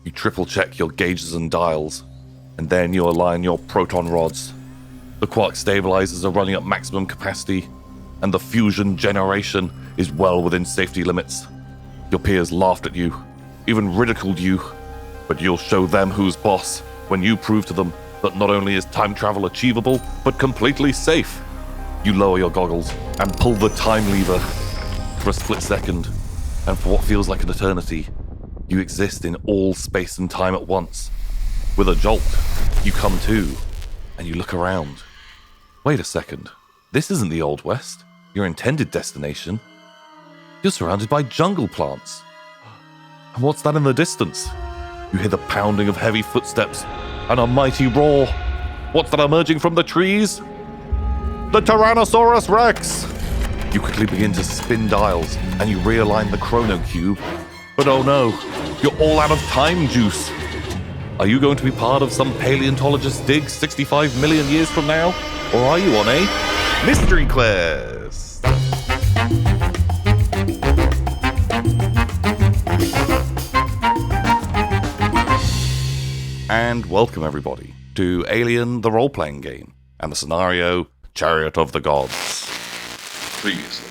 You triple check your gauges and dials, and then you align your proton rods. The quark stabilizers are running at maximum capacity, and the fusion generation is well within safety limits. Your peers laughed at you, even ridiculed you, but you'll show them who's boss when you prove to them that not only is time travel achievable, but completely safe. You lower your goggles and pull the time lever. For a split second, and for what feels like an eternity, you exist in all space and time at once. With a jolt, you come to, and you look around. Wait a second, this isn't the Old West, your intended destination. You're surrounded by jungle plants. And what's that in the distance? You hear the pounding of heavy footsteps and a mighty roar. What's that emerging from the trees? The Tyrannosaurus Rex! You quickly begin to spin dials and you realign the chrono cube. But oh no, you're all out of time juice. Are you going to be part of some paleontologist's dig 65 million years from now? Or are you on a mystery quest? And welcome everybody to Alien the role-playing game and the scenario Chariot of the Gods. Previously,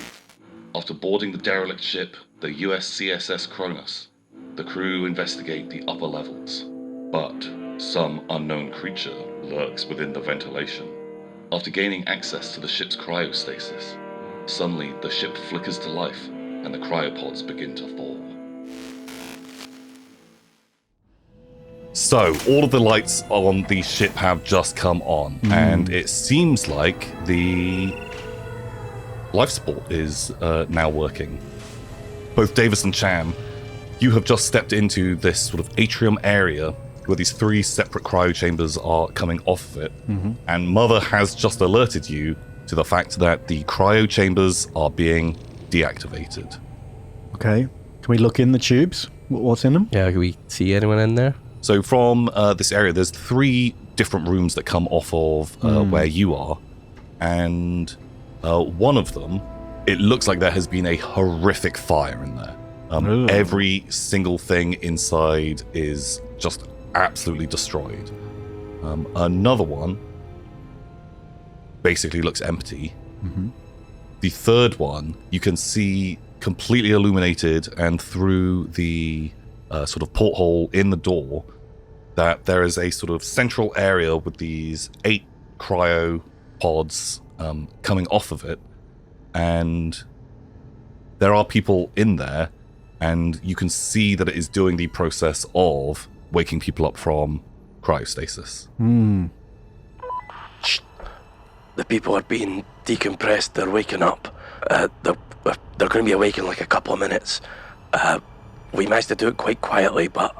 after boarding the derelict ship, the USCSS Cronus, the crew investigate the upper levels, but some unknown creature lurks within the ventilation. After gaining access to the ship's cryostasis, suddenly the ship flickers to life and the cryopods begin to thaw. So, all of the lights on the ship have just come on, and it seems like the life support is now working. Both Davis and Chan, you have just stepped into this sort of atrium area where these three separate cryo chambers are coming off of it, and Mother has just alerted you to the fact that the cryo chambers are being deactivated. Okay, can we look in the tubes? What's in them? Yeah, can we see anyone in there? So from this area, there's three different rooms that come off of where you are, and one of them, it looks like there has been a horrific fire in there. Every single thing inside is just absolutely destroyed. Another one basically looks empty. The third one, you can see completely illuminated, and through the sort of porthole in the door, that there is a sort of central area with these 8 cryo pods coming off of it, and there are people in there, and you can see that it is doing the process of waking people up from cryostasis. Shh. The people are being decompressed. They're waking up. They're going to be awake in like a couple of minutes. We managed to do it quite quietly, but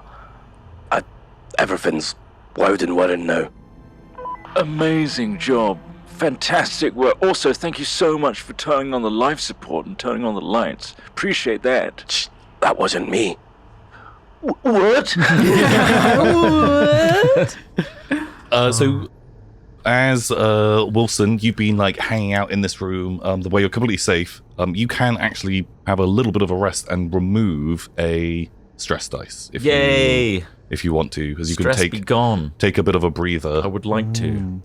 everything's loud and whirring now. Amazing job. Fantastic work. Also, thank you so much for turning on the life support and turning on the lights. Appreciate that. Shh, that wasn't me. What? So, as Wilson, you've been like hanging out in this room, the way you're completely safe. You can actually have a little bit of a rest and remove a stress dice. If you want to, because you Stress can be gone. take a bit of a breather. I would like to.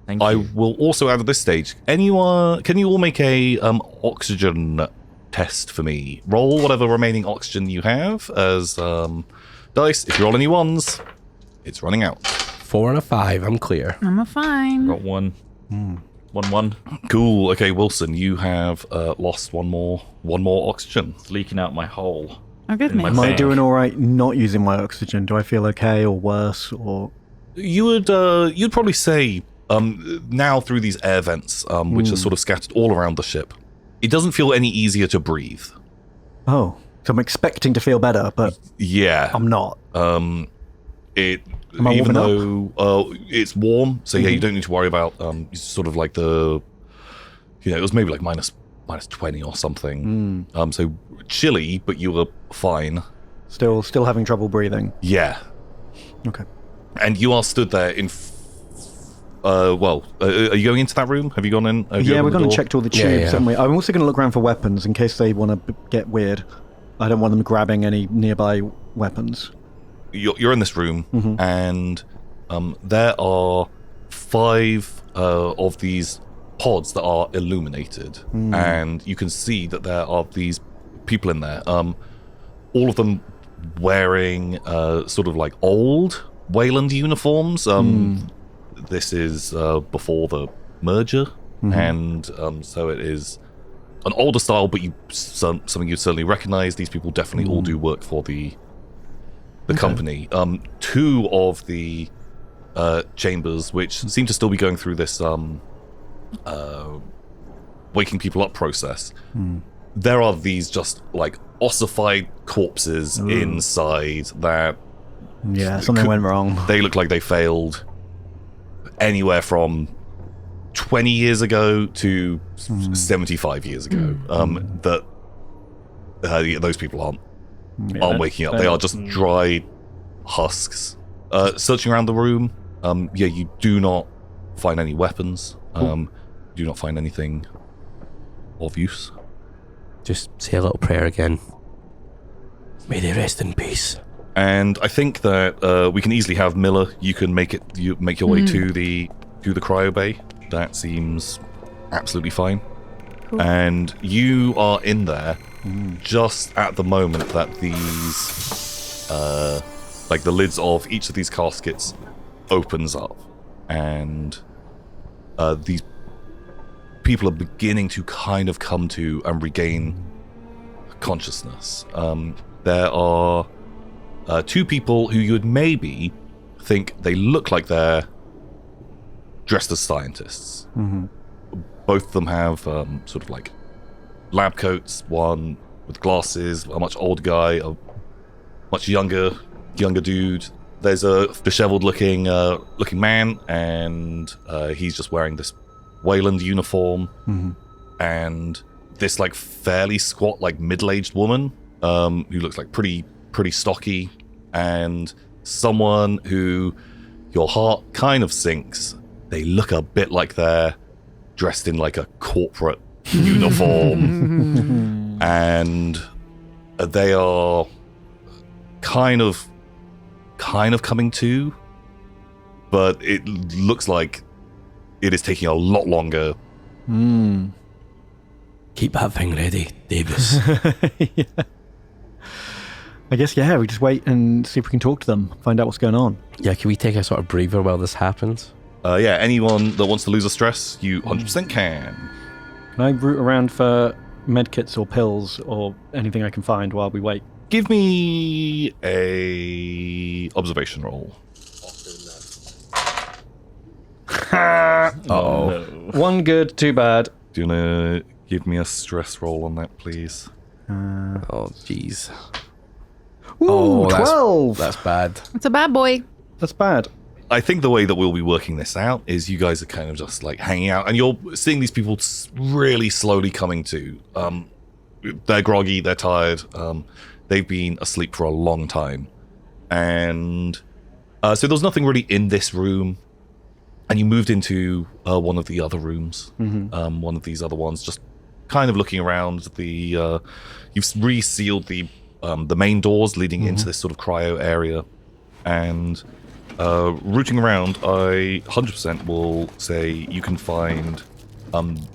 Thank I you. will also add at this stage. Can you all make a oxygen test for me? Roll whatever remaining oxygen you have as dice. If you roll any ones, it's running out. 4 and a 5, I'm clear. I'm a fine. Got one. 1. Cool. Okay, Wilson, you have lost one more oxygen. It's leaking out my hole. Oh, goodness. Am I doing all right not using my oxygen? Do I feel okay or worse? Or You'd probably say now through these air vents, which are sort of scattered all around the ship, it doesn't feel any easier to breathe. oh, so I'm expecting to feel better, but Yeah. I'm not. Am I warming though it's warm, so yeah, you don't need to worry about sort of like the, it was maybe like minus 20 or something. So chilly, but you were fine. Still having trouble breathing. Yeah. Okay. And you are stood there in are you going into that room? Have you gone in? Yeah, we're going to check all the tubes, Yeah. haven't we? I'm also going to look around for weapons in case they want to get weird. I don't want them grabbing any nearby weapons. you're in this room, and there are 5 of these pods that are illuminated, and you can see that there are these people in there. All of them wearing sort of like old Wayland uniforms. This is before the merger, and so it is an older style, but something you certainly recognize. These people definitely all do work for the company. 2 of the chambers, which seem to still be going through this waking people up process. There are these just like ossified corpses inside that something went wrong. they look like they failed anywhere from 20 years ago to 75 years ago. That those people aren't waking up. They are just dried husks. Searching around the room, you do not find any weapons. Do not find anything of use. Just say a little prayer again. May they rest in peace. And I think that we can easily have Miller. You can make your way to the cryo bay. That seems absolutely fine. Cool. And you are in there just at the moment that these, like the lids of each of these caskets opens up, and these people are beginning to kind of come to and regain consciousness. There are 2 people who you would maybe think they look like they're dressed as scientists. Both of them have sort of like lab coats, one with glasses, a much older guy, a much younger dude. There's a disheveled looking man, and he's just wearing this Wayland uniform, and this like fairly squat, like middle-aged woman who looks like pretty stocky, and someone who your heart kind of sinks. They look a bit like they're dressed in like a corporate uniform, and they are kind of coming to, but it looks like it is taking a lot longer. Keep that thing ready, Davis. I guess, we just wait and see if we can talk to them, find out what's going on. Yeah, can we take a sort of breather while this happens? Anyone that wants to lose a stress, you 100% can. Can I root around for medkits or pills or anything I can find while we wait? Give me a observation roll. One good, 2 bad. Do you want to give me a stress roll on that, please? Oh, jeez. Ooh, 12! That's bad. It's a bad boy. That's bad. I think the way that we'll be working this out is you guys are kind of just like hanging out, and you're seeing these people really slowly coming to. They're groggy, they're tired, they've been asleep for a long time. And so there's nothing really in this room, and you moved into one of the other rooms, one of these other ones, just kind of looking around. You've resealed the main doors leading into this sort of cryo area, and rooting around, I 100% will say you can find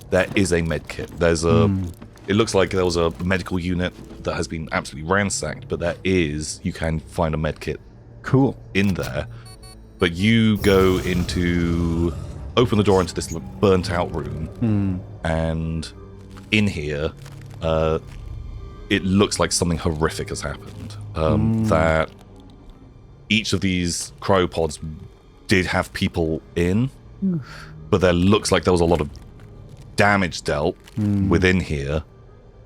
there is a med kit. There's it looks like there was a medical unit that has been absolutely ransacked, but you can find a med kit in there. But you go open the door into this burnt out room, and in here it looks like something horrific has happened. That each of these cryopods did have people in, but there looks like there was a lot of damage dealt within here.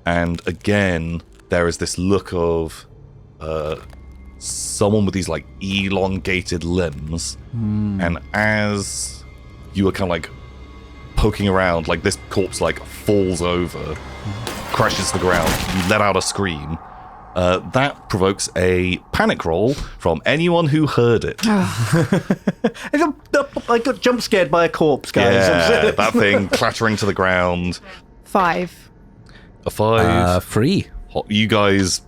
And again, there is this look of someone with these like elongated limbs. And as you were kind of like poking around, like this corpse like falls over, crashes to the ground, you let out a scream. That provokes a panic roll from anyone who heard it. I got jump scared by a corpse, guys. Yeah, that thing clattering to the ground. 5. A 5. 3. You guys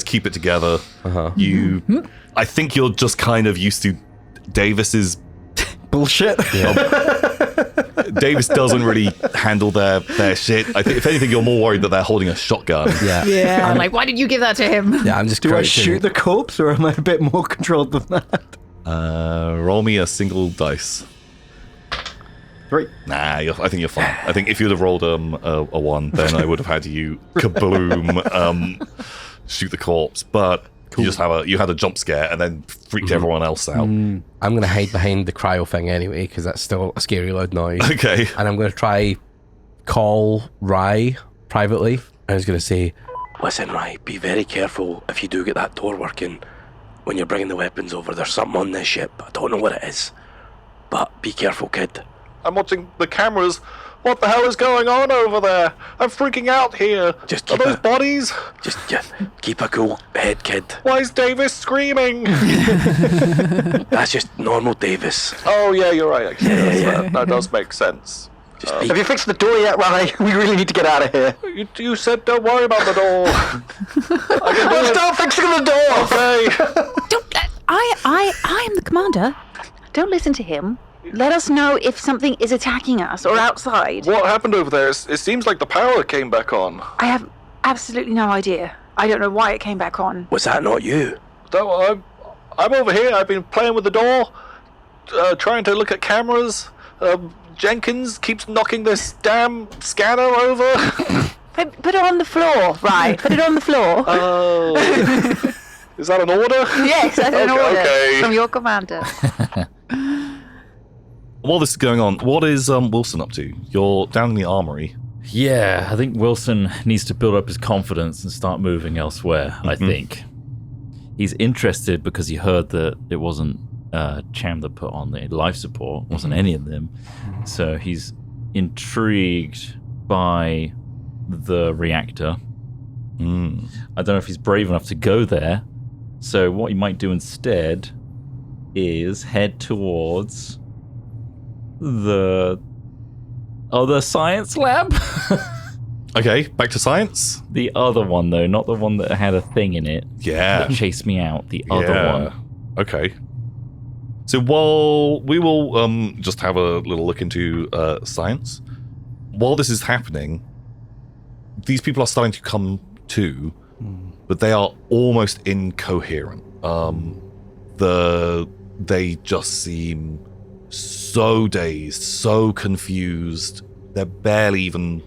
keep it together. I think you're just kind of used to Davis's Bullshit. Davis doesn't really handle their shit. I think if anything, you're more worried that they're holding a shotgun. Yeah. I'm like, why did you give that to him? Yeah, I'm just Do I crouching. shoot the corpse, or am I a bit more controlled than that? Roll me a single dice. 3. Nah, I think you're fine. I think if you'd have rolled a 1, then I would have had you kabloom shoot the corpse. But you had a jump scare and then freaked everyone else out. I'm going to hide behind the cryo thing anyway, because that's still a scary loud noise. Okay. And I'm going to try call Rye privately. I was going to say, Listen, Rye, be very careful if you do get that door working. When you're bringing the weapons over, there's something on this ship. I don't know what it is. But be careful, kid. I'm watching the cameras. What the hell is going on over there? I'm freaking out here. Just Are keep those bodies? Just keep a cool head, kid. Why is Davis screaming? That's just normal Davis. Oh, yeah, you're right. Actually. Yeah. That does make sense. Just Have you fixed the door yet, Rye? We really need to get out of here. You said don't worry about the door. I can do Well, it. stop fixing the door! Okay. Don't. I am the commander. Don't listen to him. Let us know if something is attacking us or outside. What happened over there? It seems like the power came back on. I have absolutely no idea. I don't know why it came back on. Was that not you? I'm over here. I've been playing with the door, trying to look at cameras. Jenkins keeps knocking this damn scanner over. Put it on the floor, right? Put it on the floor. Oh. Is that an order? Yes, that's an order okay. from your commander. While this is going on, what is Wilson up to? You're down in the armory. Yeah, I think Wilson needs to build up his confidence and start moving elsewhere, I think. He's interested because he heard that it wasn't Cham that put on the life support, wasn't any of them. So he's intrigued by the reactor. I don't know if he's brave enough to go there. So what he might do instead is head towards the other science lab. Okay, back to science. The other one, though, not the one that had a thing in it. Yeah. That chased me out. The other one. Okay. So while we will just have a little look into science, while this is happening, these people are starting to come to, but they are almost incoherent. They just seem so dazed, so confused. They're barely even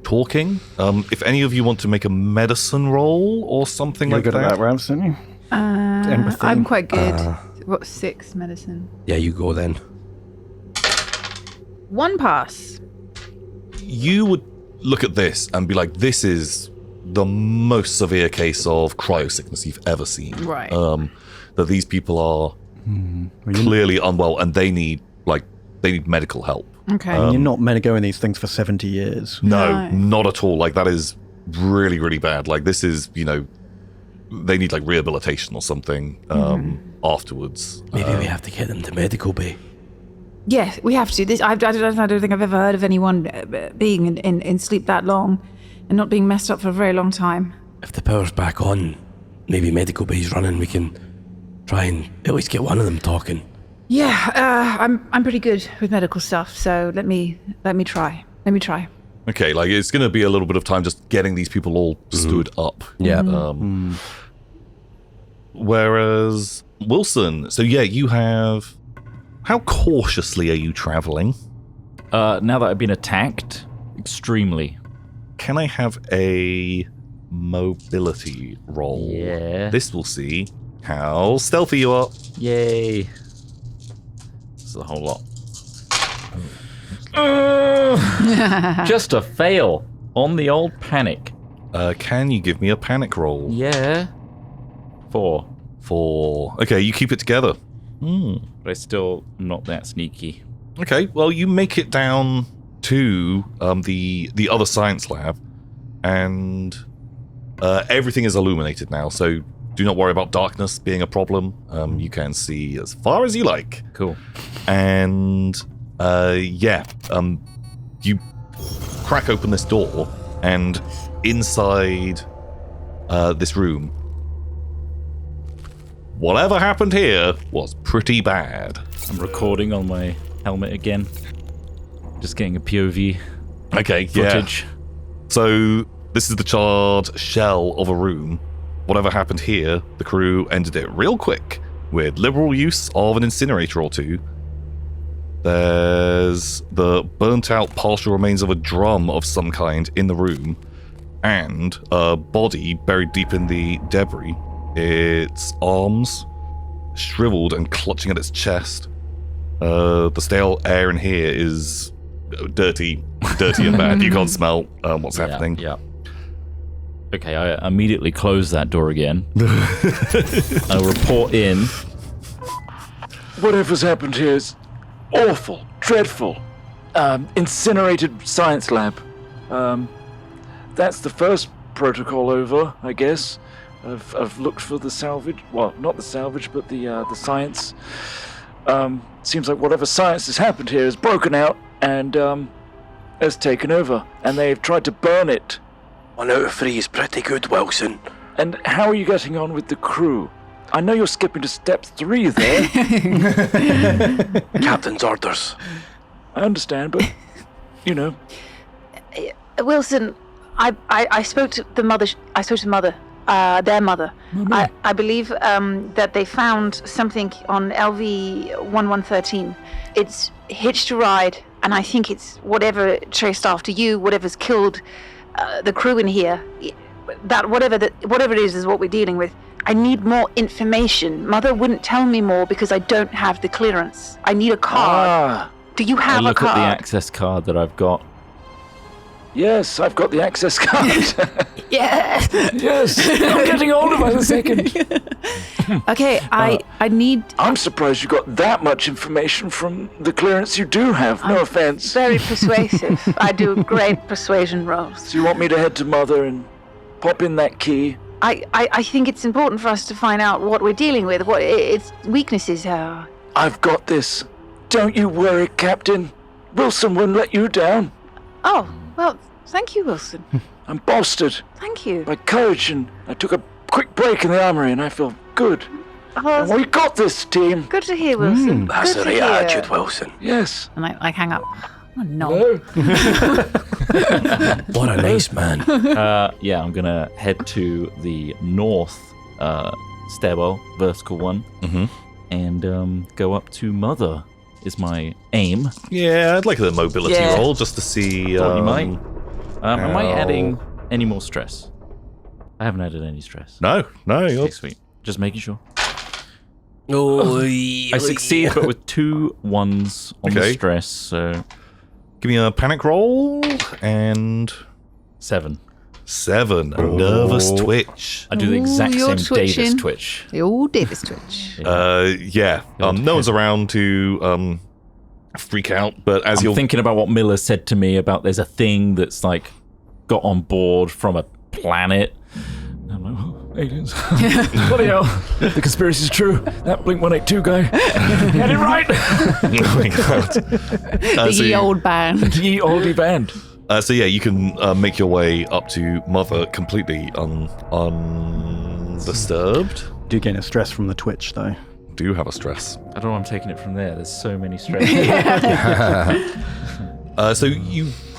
talking. If any of you want to make a medicine roll or something You're like good that. at that, Rams, aren't you? Empathy. I'm quite good. What, 6 medicine? yeah, you go then. 1 pass. You would look at this and be like, this is the most severe case of cryo sickness you've ever seen. Right. That these people are clearly unwell and they need medical help. Okay. And you're not meant to go in these things for 70 years. No, No. not at all. Like, that is really, really bad. Like, this is, they need like rehabilitation or something afterwards. Maybe we have to get them to medical bay. Yes, we have to. I don't think I've ever heard of anyone being in sleep that long and not being messed up for a very long time. If the power's back on, maybe medical bay's running, we can try and at least get one of them talking. Yeah, I'm pretty good with medical stuff, so let me try. Let me try. Okay, like, it's going to be a little bit of time just getting these people all stood up. Yeah. Whereas Wilson, so yeah, you have... How cautiously are you traveling? Now that I've been attacked, extremely. Can I have a mobility roll? Yeah. This will see how stealthy you are. Yay. This is a whole lot. Just a fail on the old panic. Can you give me a panic roll? Yeah. 4. Okay, you keep it together. But I still am not that sneaky. Okay, well, you make it down to the other science lab, and everything is illuminated now, so do not worry about darkness being a problem. You can see as far as you like. Cool. And you crack open this door, and inside this room. Whatever happened here was pretty bad. I'm recording on my helmet again. Just getting a POV Okay, footage. yeah. So this is the charred shell of a room. Whatever happened here, the crew ended it real quick with liberal use of an incinerator or two. There's the burnt out partial remains of a drum of some kind in the room, and a body buried deep in the debris. Its arms shriveled and clutching at its chest. The stale air in here is dirty and bad. You can't smell what's happening. Yeah. Okay, I immediately close that door again. I'll report in. Whatever's happened here is awful, dreadful. Incinerated science lab. That's the first protocol over, I guess. I've looked for the salvage. Well, not the salvage, but the science. Seems like whatever science has happened here has broken out and has taken over, and they've tried to burn it. 1 out of 3 is pretty good, Wilson. And how are you getting on with the crew? I know you're skipping to step 3 there. Captain's orders. I understand, but you know. Wilson, I spoke to the mother. I spoke to their mother. I believe that they found something on LV 1113. It's hitched a ride, and I think it's whatever traced after you, whatever's killed the crew in here. That whatever it is what we're dealing with. I need more information. Mother wouldn't tell me more because I don't have the clearance. I need a card. Do you have a look card? at the access card that I've got. Yes, I've got the access card. Yeah. Yes, I'm getting older by the second. Okay, I need. I'm surprised you got that much information from the clearance you do have. No offense. Very persuasive. I do great persuasion rolls. So you want me to head to Mother and pop in that key? I think it's important for us to find out what we're dealing with, what its weaknesses are. I've got this. Don't you worry, Captain. Wilson wouldn't let you down. Oh, well, thank you, Wilson. I'm bolstered Thank you. by courage, and I took a quick break in the armory, and I feel good. Oh, And we got this, team. good to hear, Wilson. That's good the to right hear. attitude, Wilson. Yes. And I hang up. Oh, no. What a nice man. Yeah, I'm gonna head to the north stairwell, vertical one, and go up to Mother. Is my aim. Yeah, I'd like a mobility Yeah. roll just to see. Thought you might. Am I how- adding any more stress? I haven't added any stress. No, you're Okay, sweet. Just making sure. Oh, I succeed, but with 2 1s on the Okay. stress, so Give me a panic roll and 7. 7. A nervous twitch. I do the exact you're same Davis twitching. twitch. The old Davis twitch. Yeah. No one's around to freak out, but as I'm you're thinking about what Miller said to me about there's a thing that's like got on board from a planet. And I'm like, oh, aliens. Bloody hell. The conspiracy's true. That Blink 182 guy had it right. oh my God. The ye old band. Ye oldie band. So yeah, you can make your way up to Mother completely undisturbed. Do gain a stress from the twitch, though. Do have a stress. I don't know why I'm taking it from there. There's so many stress. So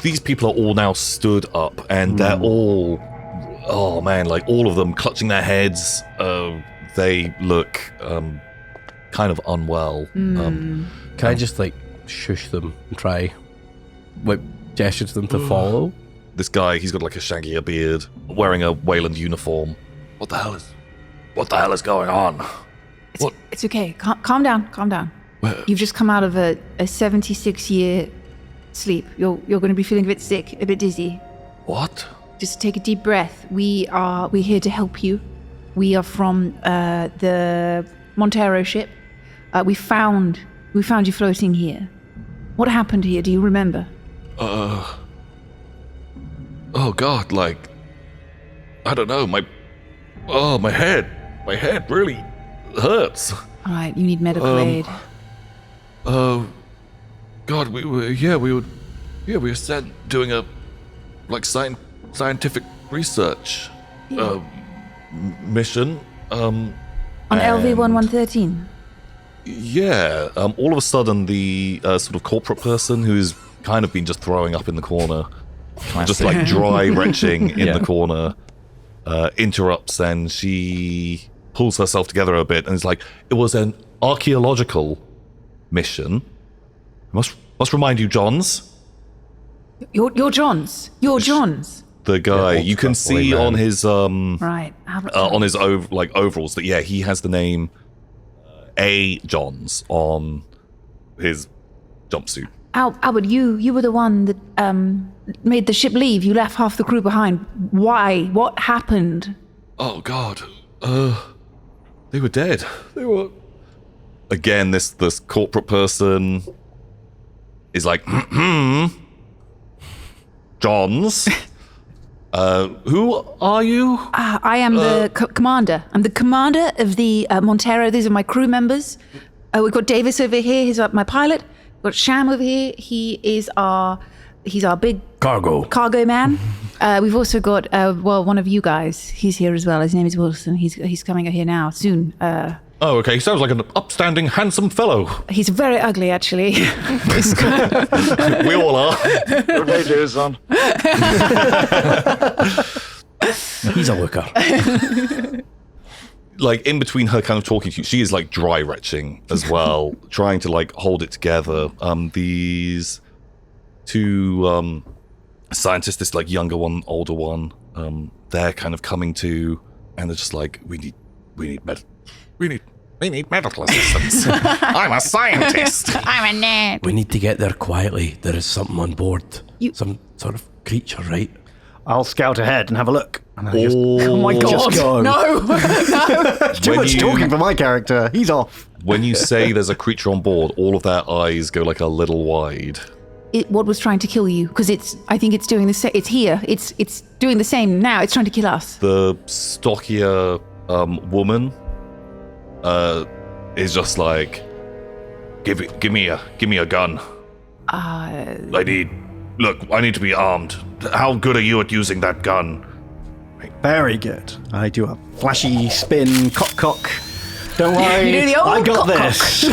these people are all now stood up, and they're all, oh man, like all of them clutching their heads. They look kind of unwell. Can I just like shush them and try, like, gesture to them to follow? This guy, he's got like a shaggier beard, wearing a Wayland uniform. What the hell is going on? It's okay. Calm down. Calm down. You've just come out of a 76-year sleep. You're going to be feeling a bit sick, a bit dizzy. What? Just take a deep breath. We're here to help you. We are from the Montero ship. We found you floating here. What happened here? Do you remember? Oh God, like, I don't know, my head really hurts. All right, you need medical aid. God, we were sent doing a, like, scientific research mission. On LV-1113. Yeah. All of a sudden, the sort of corporate person who's kind of been just throwing up in the corner, just like dry retching in the corner, interrupts, and she pulls herself together a bit and is like, "It was an archaeological mission. Must remind you, Johns." You're Johns. You're Johns. The guy you can see on his Right. on his overalls that he has the name A. Johns on his jumpsuit. Albert, you were the one that made the ship leave. You left half the crew behind. Why? What happened? Oh God, they were dead. They were. Again, this corporate person is like, Johns. Who are you? I am the commander. I'm the commander of the Montero. These are my crew members. We've got Davis over here. He's my pilot. We've got Sham over here. He's our big cargo man. We've also got one of you guys. He's here as well. His name is Wilson. He's coming here now soon. Oh, okay. He sounds like an upstanding, handsome fellow. He's very ugly, actually. We all are. Good day, dear son. He's a looker. Like, in between her kind of talking to you, she is like dry retching as well, trying to like hold it together. These two scientists, this like younger one, older one, they're kind of coming to, and they're just like, we need medical assistance. I'm a scientist. I'm a nerd. We need to get there quietly. There is something on board. Some sort of creature, right? I'll scout ahead and have a look. And I Oh my God! Just go. No! Too much talking for my character. He's off. When you say there's a creature on board, all of their eyes go like a little wide. What was trying to kill you? Because I think it's doing the same. It's here. It's doing the same now. It's trying to kill us. The stockier woman is just like, give me a gun. I need to be armed. How good are you at using that gun? Very good. I do a flashy spin, cock. Don't worry, You do the old I got cock. this.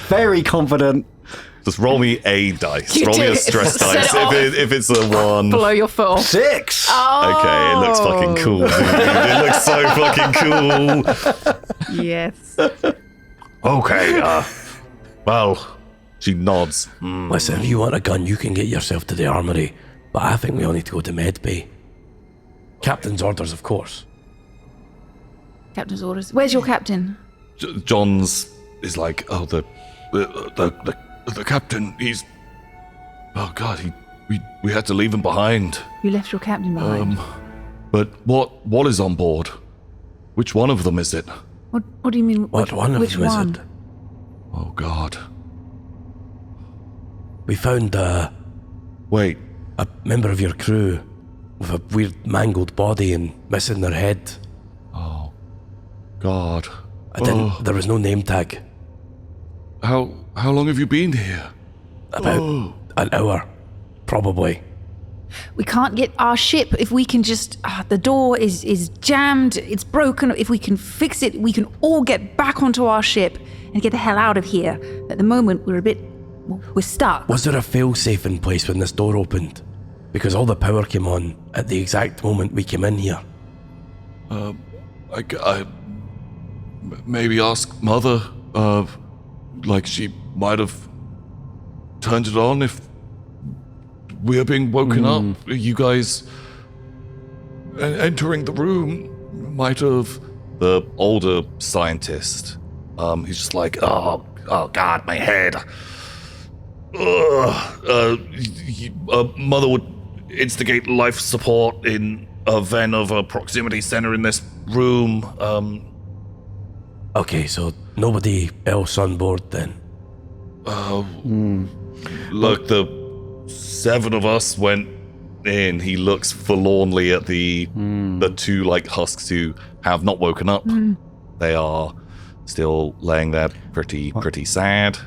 Very confident. Just roll me a dice. You Roll me do. a stress Set dice. it off. If it's a 1. Blow your foot off. 6. Okay, it looks fucking cool, dude. It looks so fucking cool. Yes. Okay, well, she nods. Listen, if you want a gun, you can get yourself to the armory. But I think we all need to go to med bay. Captain's orders, of course. Captain's orders. Where's your captain? John's is like, oh, the captain, he's... Oh, God, we had to leave him behind. You left your captain behind. But what is on board? Which one of them is it? What do you mean? What one of which them is one? it? Oh, God. We found Wait, a member of your crew with a weird mangled body and missing their head. oh, God. There was no name tag. How long have you been here? About an hour, probably. We can't get our ship if we can just... the door is jammed, it's broken. If we can fix it, we can all get back onto our ship and get the hell out of here. At the moment, we're stuck. Was there a fail-safe in place when this door opened? Because all the power came on at the exact moment we came in here. I maybe ask Mother. Like she might have turned it on if we are being woken up. You guys entering the room might have. The older scientist, he's just like, oh God, my head. Mother would instigate life support in a vent of a proximity center in this room. Okay, so nobody else on board then? Look, the 7 of us went in. He looks forlornly at the 2 like husks who have not woken up. They are still laying there pretty sad.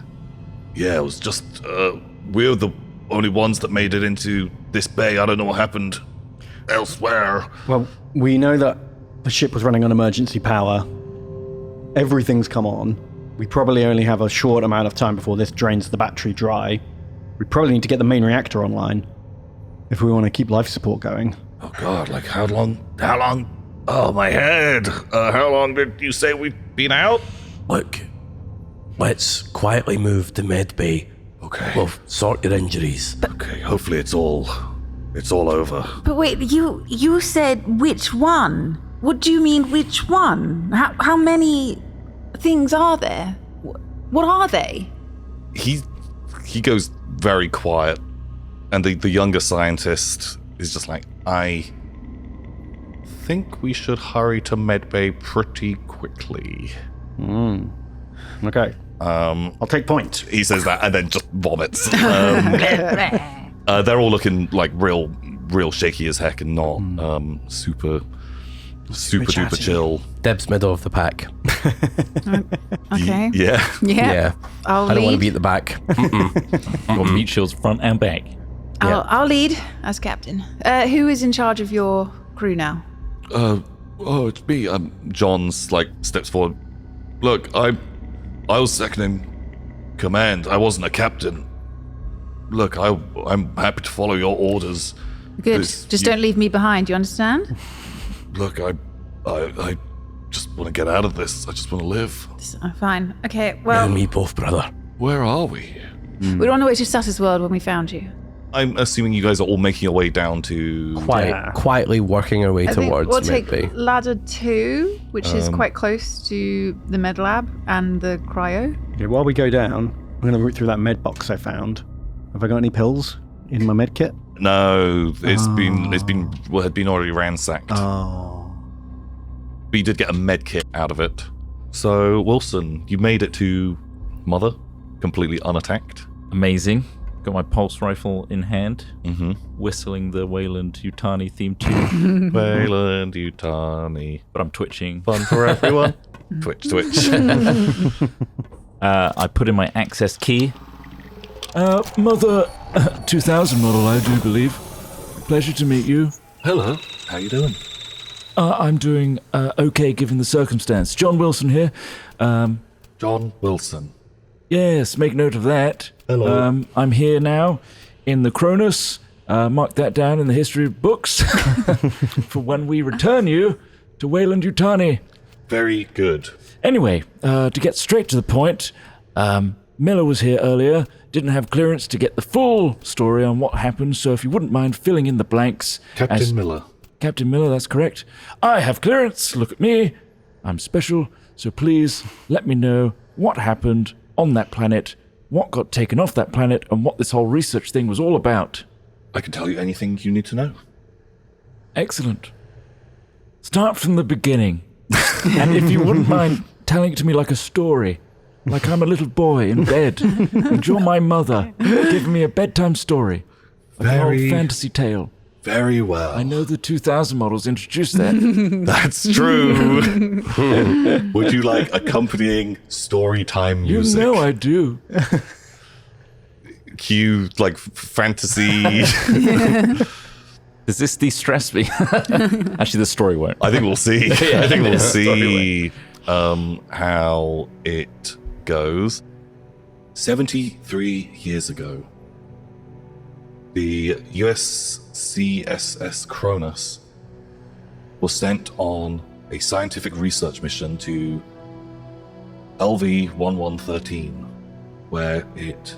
Yeah, it was just we're the only ones that made it into this bay. I don't know what happened. elsewhere. Well, we know that the ship was running on emergency power. Everything's come on. We probably only have a short amount of time before this drains the battery dry. We probably need to get the main reactor online if we want to keep life support going. Oh God, like how long? Oh, my head. How long did you say we've been out? Look, let's quietly move to med bay. Okay. We'll sort your injuries. Okay, hopefully it's all over. But wait, you said which one? What do you mean which one? How many things are there? What are they? He goes very quiet, and the younger scientist is just like, I think we should hurry to medbay pretty quickly. Okay. I'll take point. He says that and then just vomits. They're all looking like real shaky as heck and not super duper chatty. chill. Deb's middle of the pack. Okay. Yeah. Yeah. I'll I don't want to lead. be at the back. Got meat shields front and back. I'll lead as captain. Who is in charge of your crew now? It's me. John's like steps forward. Look, I was second in command. I wasn't a captain. Look, I'm happy to follow your orders. Good. This- Just you- don't leave me behind. You understand? Look, I just want to get out of this. I just want to live. Fine. Okay. You Well, and me both, brother. Where are we? we were on the way to Status World when we found you. I'm assuming you guys are all making your way down to... Quietly working our way I think towards we'll med take bay. ladder 2, which is quite close to the med lab and the cryo. Okay, while we go down, I'm going to root through that med box I found. Have I got any pills in my med kit? No, had been already ransacked. Oh. But you did get a med kit out of it. So, Wilson, you made it to Mother, completely unattacked. Amazing. Got my pulse rifle in hand, Mm-hmm. whistling the Wayland Yutani theme tune, Wayland Yutani. but I'm twitching. Fun for everyone. Twitch. I put in my access key. Mother 2000 model, I do believe. Pleasure to meet you. Hello. How you doing? I'm doing okay given the circumstance. John Wilson here. John Wilson. Yes, make note of that. Hello. I'm here now in the Cronus. Mark that down in the history books for when we return you to Wayland Yutani. Very good. Anyway, to get straight to the point, Miller was here earlier, didn't have clearance to get the full story on what happened, so if you wouldn't mind filling in the blanks. Captain Miller. Captain Miller, that's correct. I have clearance, look at me. I'm special, so please let me know what happened on that planet, what got taken off that planet, and what this whole research thing was all about. I can tell you anything you need to know. Excellent. Start from the beginning. And if you wouldn't mind telling it to me like a story, like I'm a little boy in bed, and you're my mother, giving me a bedtime story, like an old fantasy tale. Very well. I know the 2000 models introduced that. That's true. Would you like accompanying story time You music? know I do. Cue like fantasy. Does this de-stress me? Actually, the story won't. I think we'll see. I think we'll story see how it goes. 73 years ago, the USCSS Cronus was sent on a scientific research mission to LV-1113, where it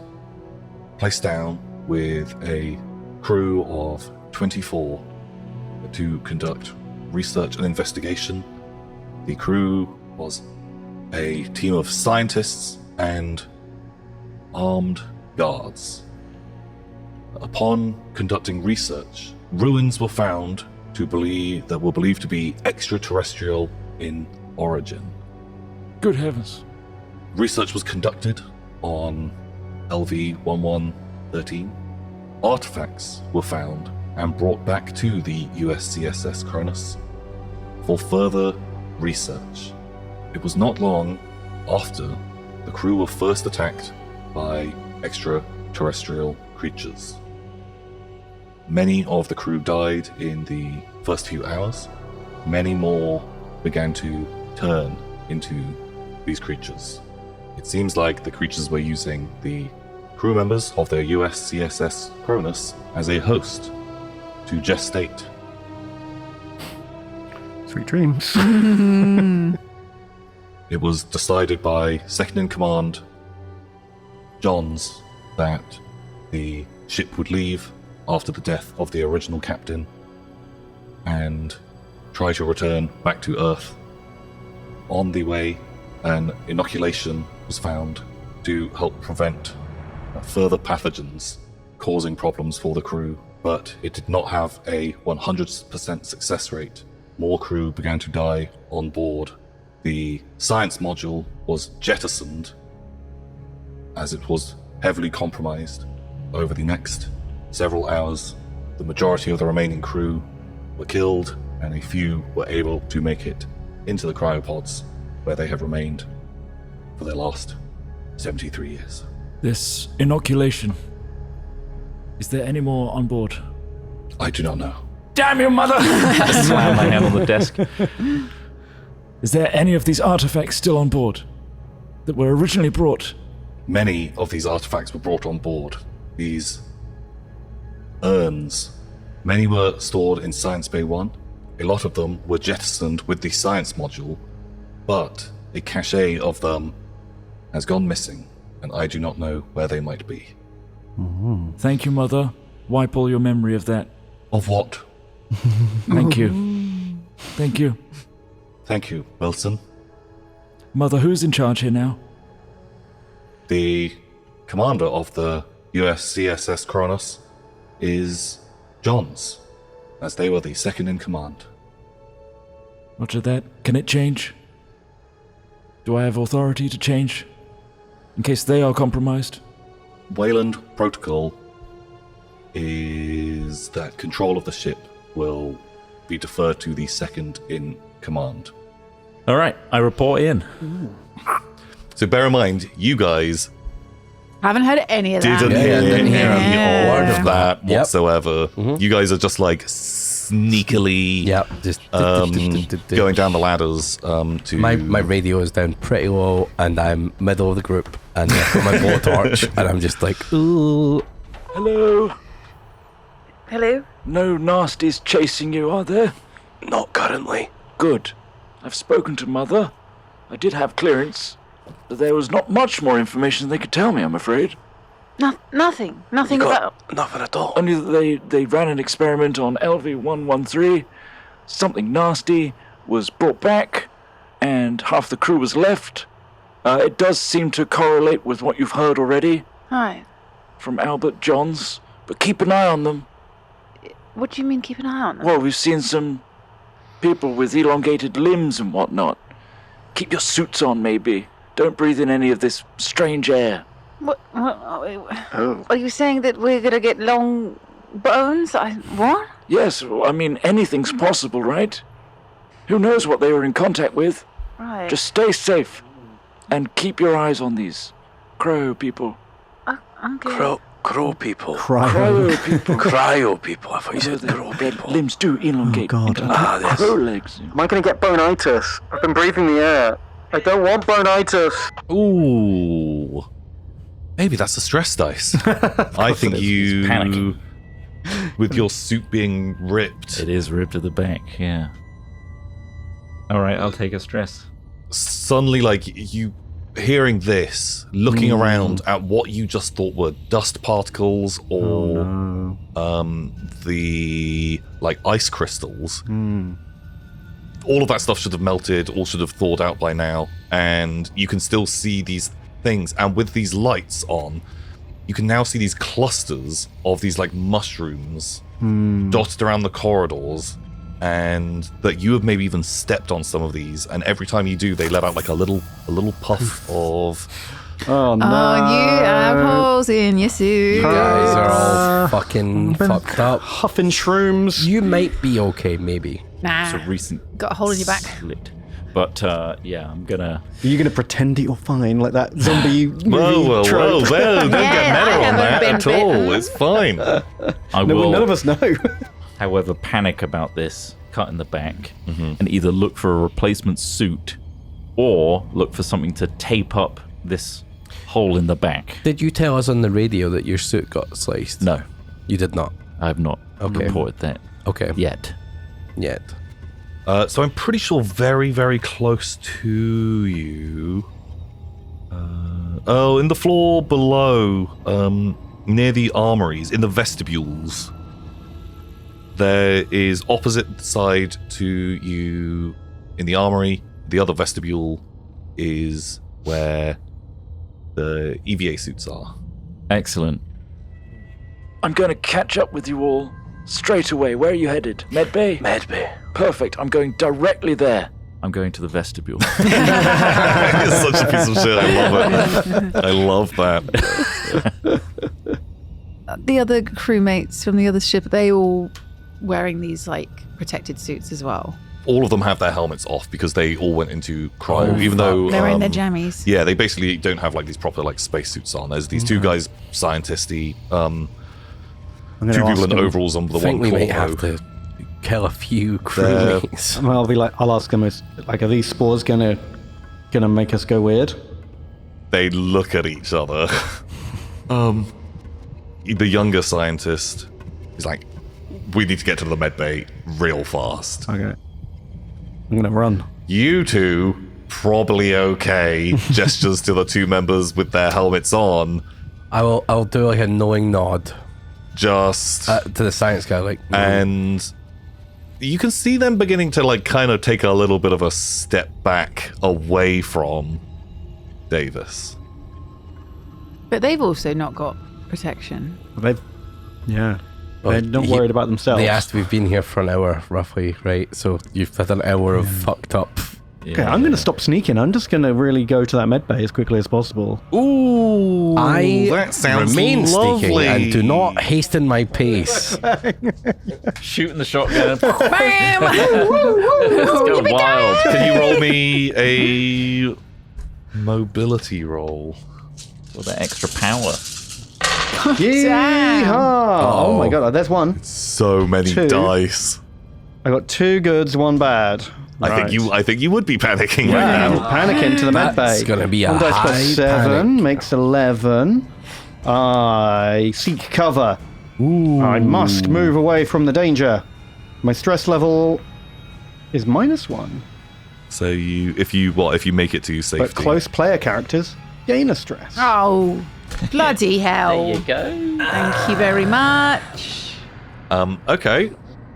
placed down with a crew of 24 to conduct research and investigation. The crew was a team of scientists and armed guards. Upon conducting research, ruins were found that were believed to be extraterrestrial in origin. Good heavens. Research was conducted on LV-1113. Artifacts were found and brought back to the USCSS Cronus for further research. It was not long after the crew were first attacked by extraterrestrial creatures. Many of the crew died in the first few hours. Many more began to turn into these creatures. It seems like the creatures were using the crew members of their USCSS Cronus as a host to gestate. Sweet dreams. It was decided by second in command Johns that the ship would leave after the death of the original captain and try to return back to Earth. On the way, an inoculation was found to help prevent further pathogens causing problems for the crew, but it did not have a 100% success rate. More crew began to die on board. The science module was jettisoned as it was heavily compromised. Over the next several hours, the majority of the remaining crew were killed, and a few were able to make it into the cryopods, where they have remained for their last 73 years. This inoculation. Is there any more on board? I do not know. Damn you, mother! Slam my hand on the desk. Is there any of these artifacts still on board that were originally brought? Many of these artifacts were brought on board. These urns, many were stored in Science Bay 1. A lot of them were jettisoned with the science module, but a cache of them has gone missing, and I do not know where they might be. Thank you, Mother. Wipe all your memory of that. Of what? Thank you. Thank you. Thank you, Wilson. Mother, who's in charge here now? The commander of the USCSS Cronus is Johns, as they were the second in command. Roger that. Can it change? Do I have authority to change? In case they are compromised? Wayland Protocol is that control of the ship will be deferred to the second in command. All right, I report in. So bear in mind, you guys Haven't heard any of that. didn't hear any word of of that Yep. whatsoever. You guys are just like sneakily Yep, just going down the ladders to... My radio is down pretty low, and I'm middle of the group, and I've got my blowtorch, and I'm just like, ooh. Hello? Hello? No nasties chasing you, are there? Not currently. Good. I've spoken to Mother. I did have clearance, but there was not much more information they could tell me, I'm afraid. Nothing. Nothing You about. got nothing at all. Only that they ran an experiment on LV-113. Something nasty was brought back, and half the crew was left. It does seem to correlate with what you've heard already Right. from Albert Johns, but keep an eye on them. What do you mean keep an eye on them? Well, we've seen some people with elongated limbs and whatnot. Keep your suits on, maybe. Don't breathe in any of this strange air. What are you saying, that we're gonna get long bones? What? Yes, well, I mean, anything's possible, right? Who knows what they were in contact with? Right. Just stay safe and keep your eyes on these crow people. Okay. Crow people. Cryo people. Cryo people. I thought you said Their crow people. limbs do elongate. Oh, God. into Yes. crow legs. Am I going to get bonitis? I've been breathing the air. I don't want bonitis. Ooh. Maybe that's a stress dice. I think He's panicking. with your suit being ripped, It is ripped at the back, yeah. All right, I'll take a stress. suddenly, like, you hearing this, looking around at what you just thought were dust particles or the, like, ice crystals. All of that stuff should have melted, all should have thawed out by now, and you can still see these things. And with these lights on, you can now see these clusters of these, like, mushrooms dotted around the corridors, and that you have maybe even stepped on some of these, and every time you do, they let out like a little puff of... Oh no! Oh, you have holes in your suit. You guys are all fucking fucked up. Huffing shrooms. You might be okay, maybe. Nah. It's a recent Got a hole in your back. slit. But yeah, I'm gonna. Are you going to pretend that you're fine, like that zombie movie Whoa, trope? don't get Yeah, meta I on haven't that been at all. bitten. It's fine. I No, will, none of us know. however, panic about this cut in the back and either look for a replacement suit or look for something to tape up this hole in the back. Did you tell us on the radio that your suit got sliced? No, You did not. I have not Okay. reported that Okay. yet. Yet. So I'm pretty sure very, very close to you. In the floor below, near the armories, in the vestibules, there is opposite side to you in the armory. The other vestibule is where the EVA suits are. Excellent. I'm going to catch up with you all straight away. Where are you headed? Med Bay? Med Bay. Perfect. I'm going directly there. I'm going to the vestibule. It's such a piece of shit. I love it. I love that. The other crewmates from the other ship, are they all wearing these like protected suits as well? All of them have their helmets off because they all went into cryo, even though They're wearing their jammies. yeah, they basically don't have like these proper like spacesuits on. There's these two guys, scientisty, I'm two gonna people ask in them. overalls on the I think one we might have corpo. to kill a few crewmates. I'll ask them. Are these spores gonna make us go weird? They look at each other. The younger scientist is like, "We need to get to the med bay real fast." Okay. I'm gonna run. You two, probably okay. Gestures to the two members with their helmets on. I'll do like a knowing nod Just to the science guy, like, and you can see them beginning to like kind of take a little bit of a step back away from Davis. But they've also not got protection. They're Well, not worried about themselves. They asked, we've been here for an hour, roughly, right? So you've had an hour of fucked up. Okay, I'm gonna stop sneaking. I'm just gonna really go to that med bay as quickly as possible. Ooh, I that sounds remain lovely. sneaking and do not hasten my pace. Shooting the shotgun. Bam! Let's go wild. Can you roll me a mobility roll? With that extra power. Yeehaw! Oh my god, there's one. So many Two. dice. I got 2 goods, 1 bad. I think you would be panicking right I'm now. panicking to the med bay. That's gonna be a One dice high plus 7 panic. makes 11. I seek cover. I must move away from the danger. My stress level is -1. So if you make it to safety. But close player characters gain a stress. Oh, bloody hell. There you go. Thank you very much. Okay.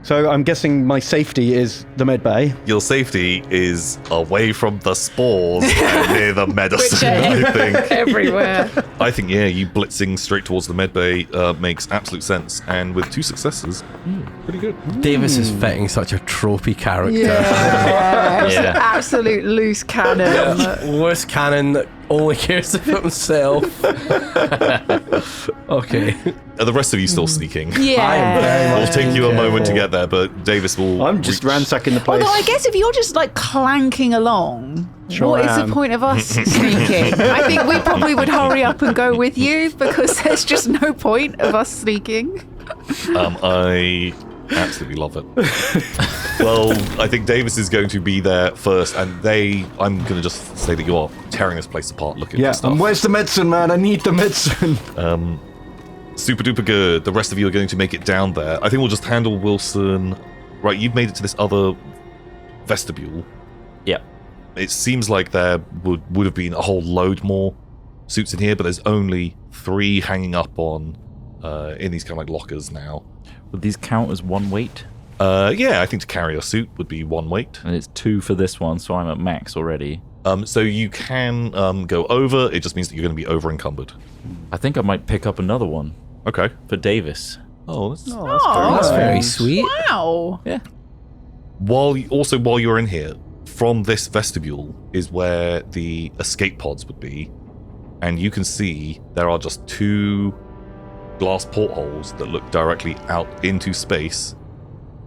So I'm guessing my safety is the med bay. Your safety is away from the spores and near the medicine, I think. Everywhere. I think, yeah, you blitzing straight towards the med bay makes absolute sense. And with 2 successes, pretty good. Davis is fitting such a tropey character. Yeah. Absolute loose cannon. Worst cannon that only cares about himself. Okay. Are the rest of you still sneaking? Yeah. It'll take you a moment to get there, but Davis will... I'm just reach- ransacking the place. Although I guess if you're just like clanking along, Sure what is am. the point of us sneaking? I think we probably would hurry up and go with you because there's just no point of us sneaking. I absolutely love it. Well, I think Davis is going to be there first, and I'm going to just say that you are tearing this place apart looking Yeah, for stuff. and where's the medicine, man? I need the medicine. Super duper good. The rest of you are going to make it down there. I think we'll just handle Wilson. Right, you've made it to this other vestibule. Yeah. It seems like there would have been a whole load more suits in here, but there's only 3 hanging up on in these kind of like lockers now. Would these count as one weight? Yeah, I think to carry a suit would be 1 weight. And it's 2 for this one, so I'm at max already. So you can go over. It just means that you're going to be over encumbered. I think I might pick up another one Okay. for Davis. Oh, that's That's very sweet. Wow. Yeah. while you're in here, from this vestibule is where the escape pods would be, and you can see there are just 2 glass portholes that look directly out into space.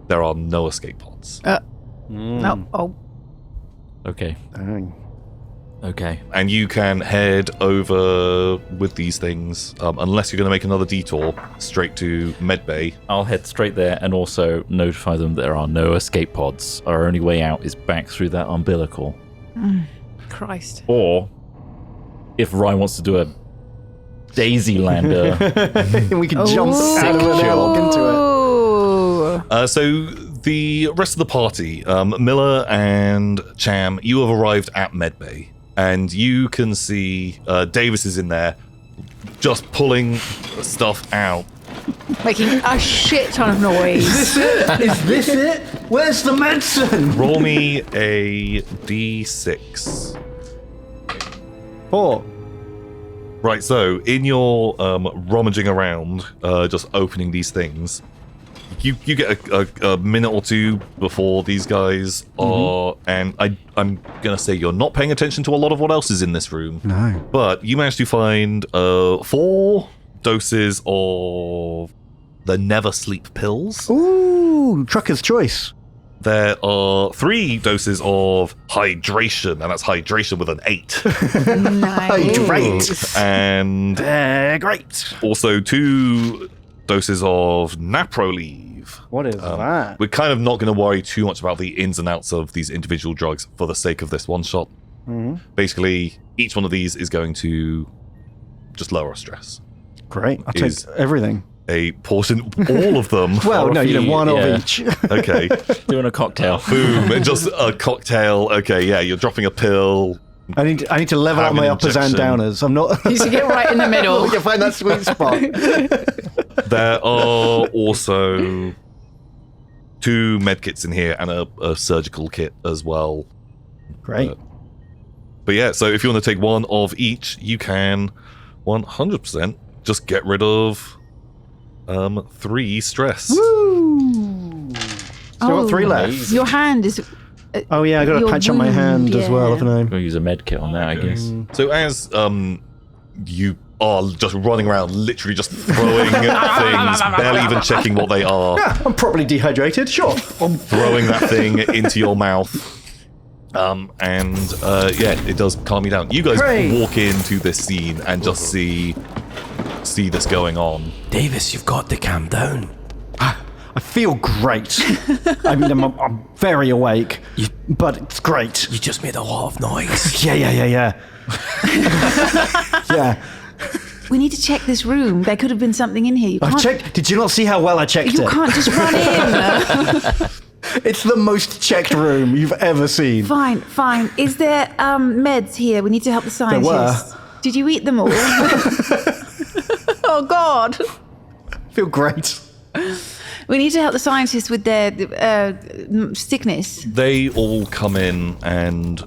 There are no escape pods. No. Oh. Okay. Dang. Okay. And you can head over with these things, unless you're going to make another detour straight to Medbay. I'll head straight there and also notify them that there are no escape pods. Our only way out is back through that umbilical. Christ. Or, if Ryan wants to do a daisy lander, we can jump out of it and walk into it. So the rest of the party, Miller and Cham, you have arrived at Medbay. And you can see Davis is in there just pulling stuff out. Making a shit ton of noise. Is this it? Where's the medicine? Roll me a d6. 4. Right, so in your rummaging around, just opening these things, you get a minute or two before these guys are, and I'm gonna say you're not paying attention to a lot of what else is in this room. No. But you managed to find 4 doses of the Never Sleep pills. Ooh, trucker's choice. There are 3 doses of hydration, and that's hydration with an 8. Nice. Great. And great. also 2 doses of Naproleave. What is that? We're kind of not going to worry too much about the ins and outs of these individual drugs for the sake of this one shot. Basically, each one of these is going to just lower our stress. Great. I'll take Is- everything. A portion, all of them. Well, no, you know, one yeah. of each. Okay. doing a cocktail. Boom. And just a cocktail. Okay, yeah, you're dropping a pill. I need to level Have up my an uppers and injection. downers. I'm not. You should get right in the middle. You find that sweet spot. There are also 2 medkits in here and a surgical kit as well. Great. But yeah, so if you want to take one of each, you can 100% just get rid of 3 stress. Woo! So I've got 3 left. Your hand is. Oh yeah, I got a Your patch on my wound, hand as well, yeah. haven't I? We'll use a med kit on that, I guess. So as you are just running around, literally just throwing things, barely even checking what they are, Yeah, I'm properly dehydrated. Sure. throwing that thing into your mouth. Yeah, it does calm you down. You guys Great. walk into this scene and just see this going on. Davis, you've got to calm down. I feel great. I mean, I'm very awake, but it's great. You just made a lot of noise. Yeah. Yeah. We need to check this room. There could have been something in here. You I've can't. checked. Did you not see how well I checked You it? can't just run in. It's the most checked room you've ever seen. Fine. Is there meds here? We need to help the scientists. Did you eat them all? Oh God. I feel great. We need to help the scientists with their sickness. They all come in and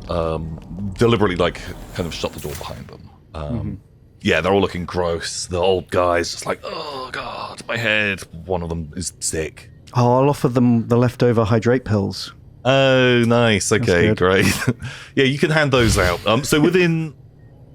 deliberately, kind of shut the door behind them. Yeah, they're all looking gross. The old guy's just like, oh God, my head. One of them is sick. Oh, I'll offer them the leftover hydrate pills. Oh, nice. Okay, good. great. Yeah, you can hand those out. So within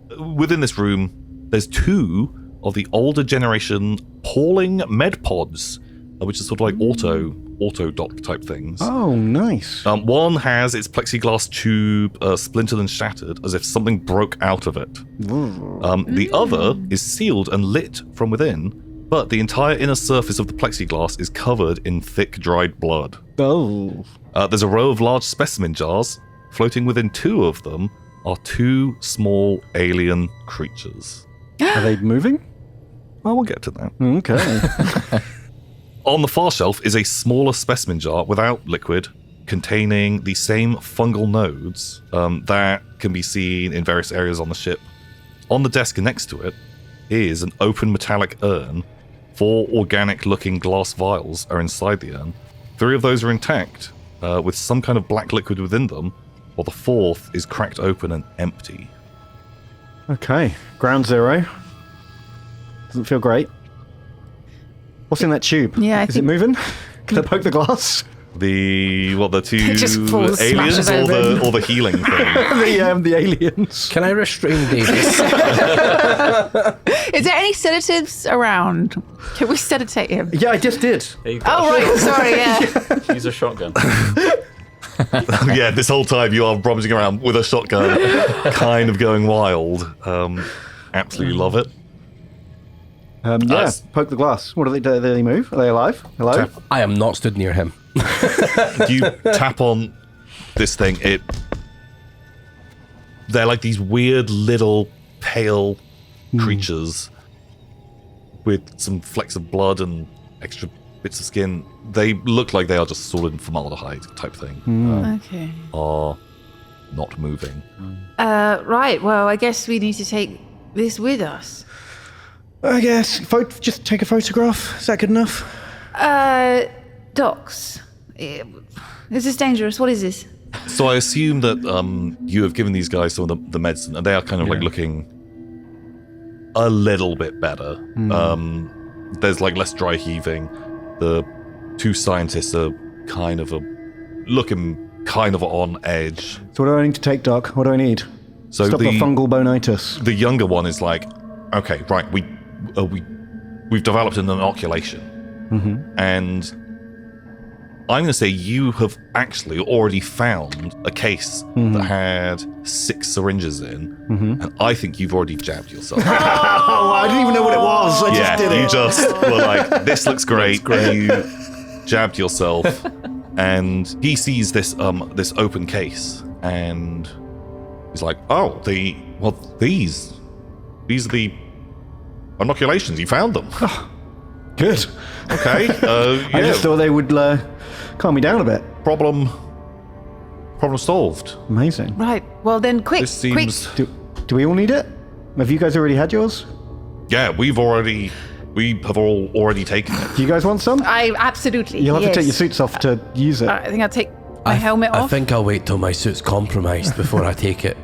this room, there's 2 of the older generation Pauling med pods, which is sort of like auto dock type things. Oh, nice. One has its plexiglass tube splintered and shattered, as if something broke out of it. The other is sealed and lit from within, but the entire inner surface of the plexiglass is covered in thick, dried blood. Oh. There's a row of large specimen jars. Floating within 2 of them are 2 small alien creatures. Are they moving? Well, we'll get to that. Okay. On the far shelf is a smaller specimen jar without liquid, containing the same fungal nodes that can be seen in various areas on the ship. On the desk next to it is an open metallic urn. 4 organic-looking glass vials are inside the urn. 3 of those are intact, with some kind of black liquid within them, while the 4th is cracked open and empty. Okay. Ground zero. Doesn't feel great. What's in that tube? Yeah, I Is it think- moving? Can I poke the glass? The 2 It just falls, aliens smashes open. or the healing thing? The aliens. Can I restrain Davis? Is there any sedatives around? Can we sedatate him? Yeah, I just did. There you go. Oh right, sorry. Yeah. Use a shotgun. Yeah, this whole time you are rummaging around with a shotgun, kind of going wild. Absolutely love it. Poke the glass. What do they do? Do they move? Are they alive? Hello? I am not stood near him. You tap on this thing. They're like these weird little pale creatures with some flecks of blood and extra bits of skin. They look like they are just sorted in formaldehyde type thing. Okay. Are not moving. Right. Well, I guess we need to take this with us. I guess. Just take a photograph. Is that good enough? Docs. Is this dangerous? What is this? So I assume that you have given these guys some of the medicine, and they are kind of like looking a little bit better. There's like less dry heaving. The two scientists are kind of looking kind of on edge. So what do I need to take, Doc? What do I need? So Stop the fungal bonitis. The younger one is like, okay, right, we've developed an inoculation, and I'm going to say you have actually already found a case that had 6 syringes in, and I think you've already jabbed yourself. Oh, I didn't even know what it was. I just did it. You just were like, this looks great. You jabbed yourself, and he sees this this open case, and he's like, oh, these are the inoculations. You found them. Good. Okay. I just thought they would calm me down a bit. Problem solved. Amazing. Right. Well, then, quick. This seems. Do we all need it? Have you guys already had yours? Yeah, we have all already taken it. Do you guys want some? I absolutely. You'll have to take your suits off to use it. I think I'll take my helmet off. I think I'll wait till my suit's compromised before I take it.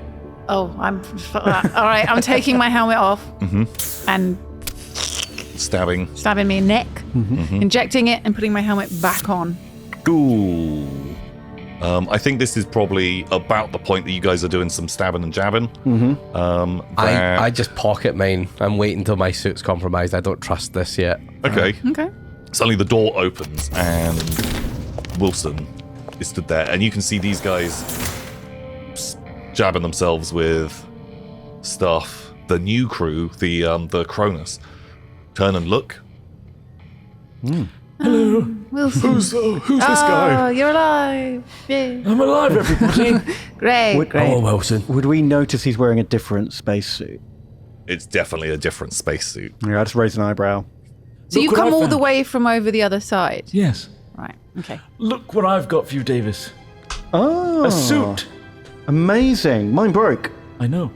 Oh, I'm. All right, I'm taking my helmet off and stabbing me in the neck, injecting it, and putting my helmet back on. Ooh. I think this is probably about the point that you guys are doing some stabbing and jabbing. I just pocket mine. I'm waiting till my suit's compromised. I don't trust this yet. Okay. Okay. Suddenly the door opens and Wilson is stood there, and you can see these guys jabbing themselves with stuff. The new crew, the Cronus, turn and look. Hello. Wilson. Who's this guy? Oh, you're alive. Yay. I'm alive, everybody. Great. Oh, Wilson. Would we notice he's wearing a different spacesuit? It's definitely a different spacesuit. Yeah, I just raised an eyebrow. So you Look what come I all the found. way from over the other side? Yes. Right. Okay. Look what I've got for you, Davis. Oh. A suit. Amazing. Mine broke. I know.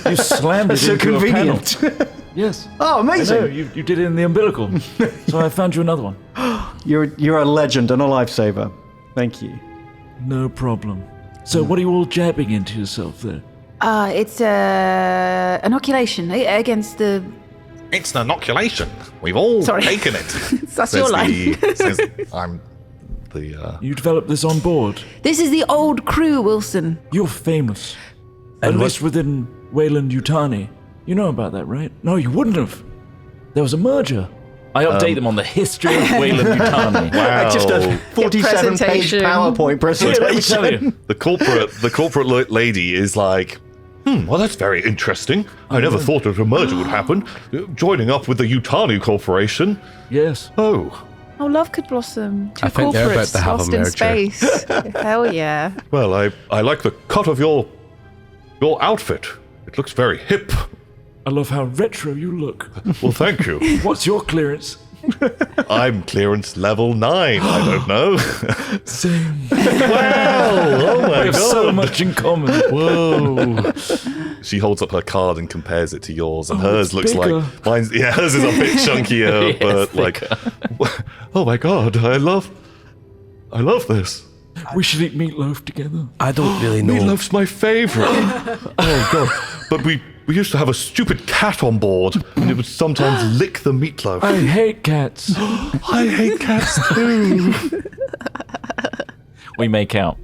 You slammed it So into convenient. a panel. Yes. Oh, I know. amazing. You did it in the umbilical. So I found you another one. You're a legend and a lifesaver. Thank you. No problem. So what are you all jabbing into yourself there? It's inoculation against the. It's an inoculation. We've all Sorry. taken it. That's your line. I'm the. You developed this on board. This is the old crew, Wilson. You're famous. At least within Wayland Yutani. You know about that, right? No, you wouldn't have. There was a merger. I update them on the history of Wayland Yutani. Wow. Just a 47-page presentation. PowerPoint presentation. Let me tell you. The corporate lady is like, well, that's very interesting. I never thought that a merger would happen. Joining up with the Yutani Corporation. Yes. Oh, Oh, love could blossom. Two I think they're about corporates to have a lost in merger. space. Hell yeah. well, I like the cut of your outfit. It looks very hip. I love how retro you look. Well, thank you. What's your clearance? I'm clearance level 9. I don't know. Same. Well, oh my We have god. so much in common. Whoa. She holds up her card and compares it to yours, and hers it's looks bigger. like mine's. Yeah, hers is a bit chunkier, Yeah, but it's like, oh my god, I love this. We should eat meatloaf together. I don't really know. Meatloaf's my favorite. Oh god, but we used to have a stupid cat on board, and it would sometimes lick the meatloaf. I hate cats. I hate cats too. We make out.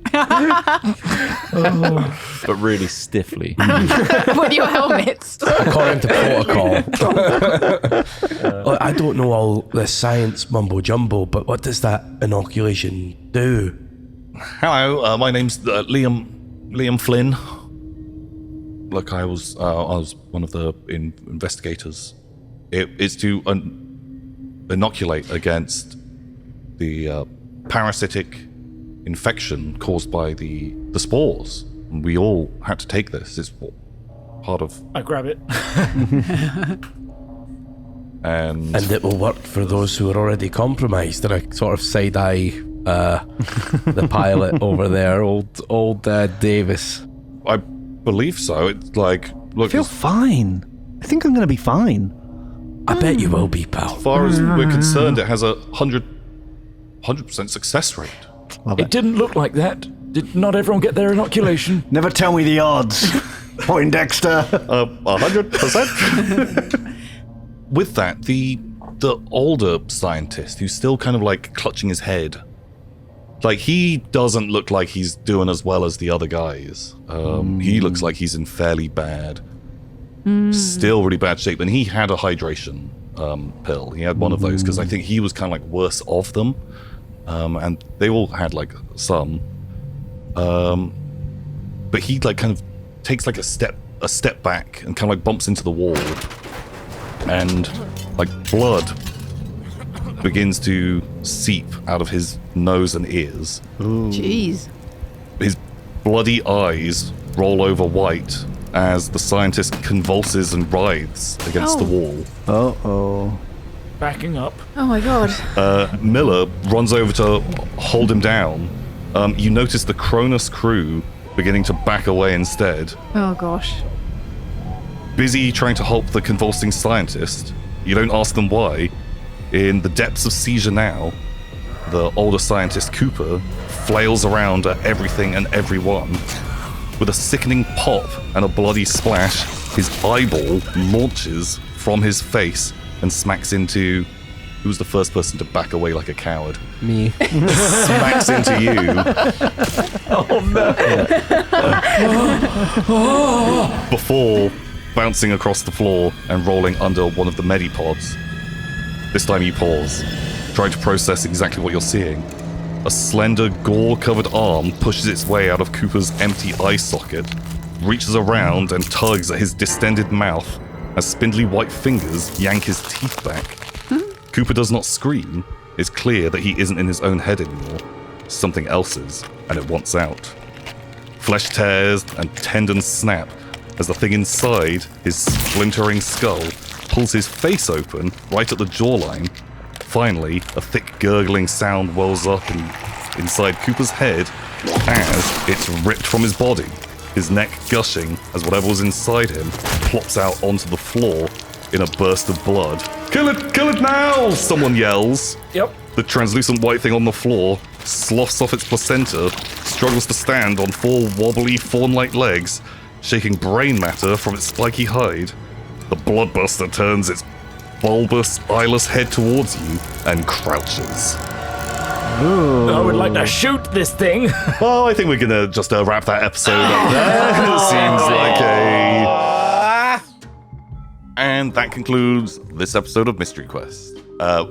But really stiffly. With your helmets. According to protocol. I don't know all the science mumbo jumbo, but what does that inoculation do? Hello, my name's Liam Flynn. Look, I was one of the investigators. It is to inoculate against the parasitic infection caused by the spores. We all had to take this. It's part of. I grab it. And it will work for those who are already compromised. And I sort of side eye the pilot over there, old Davis. I believe so. It's like, look, I feel fine. I think I'm going to be fine. I bet you will be, pal. as far as we're concerned, it has a 100% success rate. Love It didn't look like that. Did not everyone get their inoculation? Never tell me the odds, Poindexter. 100%. With that, the older scientist who's still kind of like clutching his head, like he doesn't look like he's doing as well as the other guys. He looks like he's in fairly bad, still really bad shape. And he had a hydration pill. He had one of those because I think he was kind of like worse off them. And they all had like some. But he like kind of takes like a step back and kind of like bumps into the wall. And like blood begins to seep out of his nose and ears. Jeez. His bloody eyes roll over white as the scientist convulses and writhes against the wall. Uh-oh. Backing up. Oh my god. Miller runs over to hold him down. You notice the Cronus crew beginning to back away instead. Oh gosh. Busy trying to help the convulsing scientist. You don't ask them why. In the depths of seizure now, the older scientist Cooper flails around at everything and everyone. With a sickening pop and a bloody splash, his eyeball launches from his face and smacks into... Who's the first person to back away like a coward? Me. Smacks into you. Before bouncing across the floor and rolling under one of the medipods. This time you pause, trying to process exactly what you're seeing. A slender, gore-covered arm pushes its way out of Cooper's empty eye socket, reaches around and tugs at his distended mouth as spindly white fingers yank his teeth back. Cooper does not scream. It's clear that he isn't in his own head anymore. Something else is, and it wants out. Flesh tears and tendons snap as the thing inside his splintering skull pulls his face open right at the jawline. Finally, a thick gurgling sound wells up inside Cooper's head as it's ripped from his body, his neck gushing as whatever was inside him plops out onto the floor in a burst of blood. Kill it now! Someone yells. Yep. The translucent white thing on the floor sloughs off its placenta, struggles to stand on four wobbly fawn-like legs, shaking brain matter from its spiky hide. The bloodbuster turns its bulbous, eyeless head towards you and crouches. I would like to shoot this thing. Well, I think we're gonna just wrap that episode up there. Seems like a... And that concludes this episode of Mystery Quest.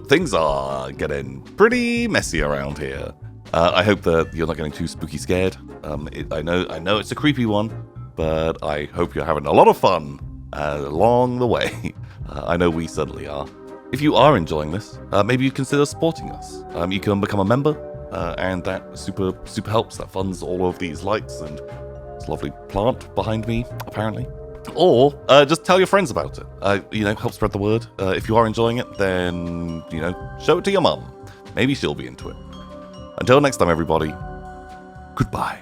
Things are getting pretty messy around here. I hope that you're not getting too spooky scared. I know it's a creepy one, but I hope you're having a lot of fun along the way. I know we certainly are. If you are enjoying this, maybe you'd consider supporting us. You can become a member, and that super helps. That funds all of these lights and this lovely plant behind me, apparently. Or just tell your friends about it. Help spread the word. If you are enjoying it, then, show it to your mum. Maybe she'll be into it. Until next time, everybody, goodbye.